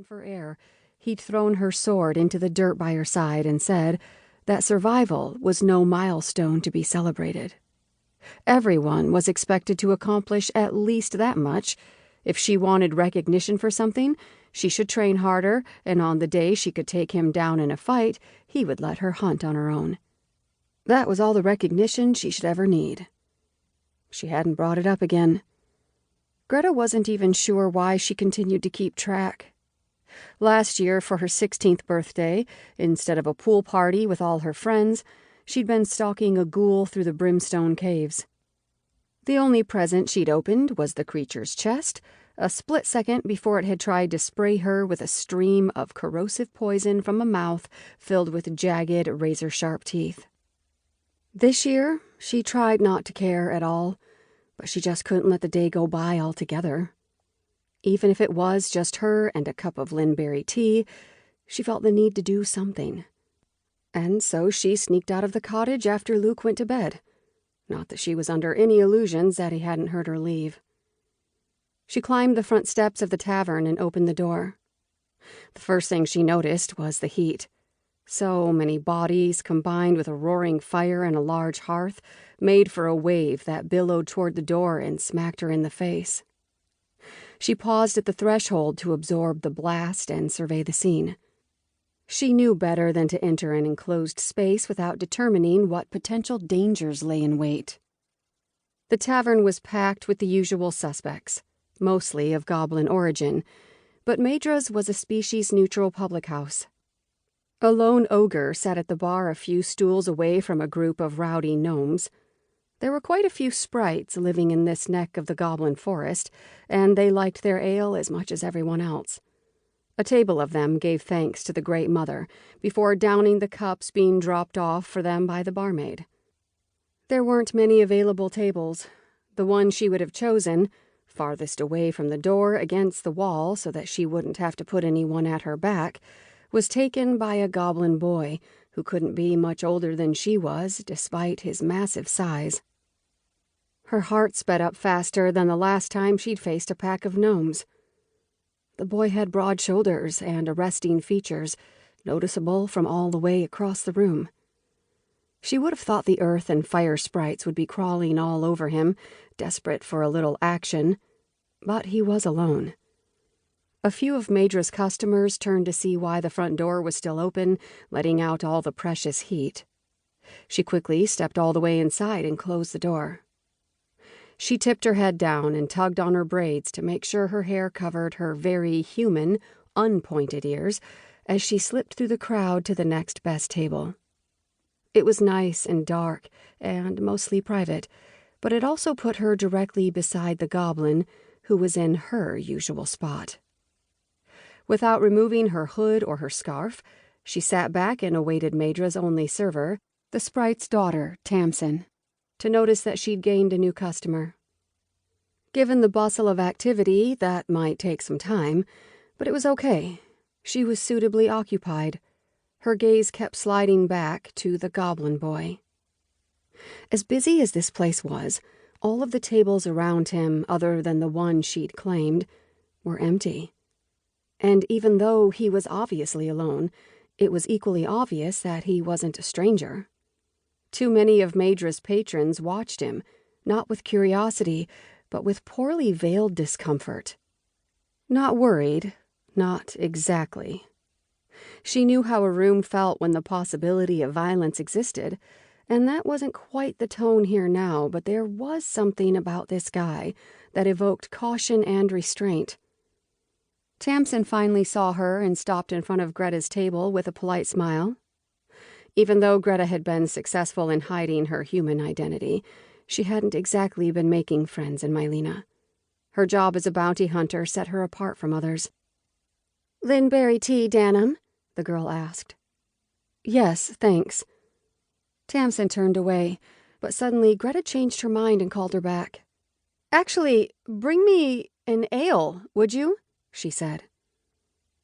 for air, he'd thrown her sword into the dirt by her side and said that survival was no milestone to be celebrated. Everyone was expected to accomplish at least that much. If she wanted recognition for something, she should train harder, and on the day she could take him down in a fight, he would let her hunt on her own. That was all the recognition she should ever need. She hadn't brought it up again. Greta wasn't even sure why she continued to keep track. Last year, for her 16th birthday, instead of a pool party with all her friends, she'd been stalking a ghoul through the brimstone caves. The only present she'd opened was the creature's chest, a split second before it had tried to spray her with a stream of corrosive poison from a mouth filled with jagged, razor-sharp teeth. This year, she tried not to care at all, but she just couldn't let the day go by altogether. Even if it was just her and a cup of linberry tea, she felt the need to do something. And so she sneaked out of the cottage after Luke went to bed. Not that she was under any illusions that he hadn't heard her leave. She climbed the front steps of the tavern and opened the door. The first thing she noticed was the heat. So many bodies, combined with a roaring fire and a large hearth, made for a wave that billowed toward the door and smacked her in the face. She paused at the threshold to absorb the blast and survey the scene. She knew better than to enter an enclosed space without determining what potential dangers lay in wait. The tavern was packed with the usual suspects, mostly of goblin origin, but Madra's was a species-neutral public house. A lone ogre sat at the bar a few stools away from a group of rowdy gnomes. There were quite a few sprites living in this neck of the goblin forest, and they liked their ale as much as everyone else. A table of them gave thanks to the Great Mother before downing the cups being dropped off for them by the barmaid. There weren't many available tables. The one she would have chosen, farthest away from the door against the wall so that she wouldn't have to put anyone at her back, was taken by a goblin boy who couldn't be much older than she was despite his massive size. Her heart sped up faster than the last time she'd faced a pack of gnomes. The boy had broad shoulders and arresting features, noticeable from all the way across the room. She would have thought the earth and fire sprites would be crawling all over him, desperate for a little action, but he was alone. A few of Madra's customers turned to see why the front door was still open, letting out all the precious heat. She quickly stepped all the way inside and closed the door. She tipped her head down and tugged on her braids to make sure her hair covered her very human, unpointed ears as she slipped through the crowd to the next best table. It was nice and dark and mostly private, but it also put her directly beside the goblin, who was in her usual spot. Without removing her hood or her scarf, she sat back and awaited Madra's only server, the sprite's daughter, Tamsin, to notice that she'd gained a new customer. Given the bustle of activity, that might take some time, but it was okay. She was suitably occupied. Her gaze kept sliding back to the goblin boy. As busy as this place was, all of the tables around him, other than the one she'd claimed, were empty. And even though he was obviously alone, it was equally obvious that he wasn't a stranger. Too many of Madra's patrons watched him, not with curiosity, but with poorly veiled discomfort. Not worried, not exactly. She knew how a room felt when the possibility of violence existed, and that wasn't quite the tone here now, but there was something about this guy that evoked caution and restraint. Tamsin finally saw her and stopped in front of Greta's table with a polite smile. Even though Greta had been successful in hiding her human identity, she hadn't exactly been making friends in Mylena. Her job as a bounty hunter set her apart from others. "Linberry tea, Danum?" the girl asked. "Yes, thanks." Tamsin turned away, but suddenly Greta changed her mind and called her back. "Actually, bring me an ale, would you?" she said.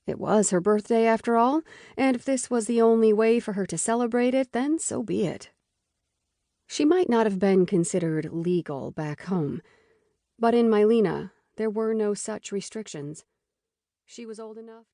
It was her birthday after all, and if this was the only way for her to celebrate it, then so be it. She might not have been considered legal back home, but in Mylena there were no such restrictions. She was old enough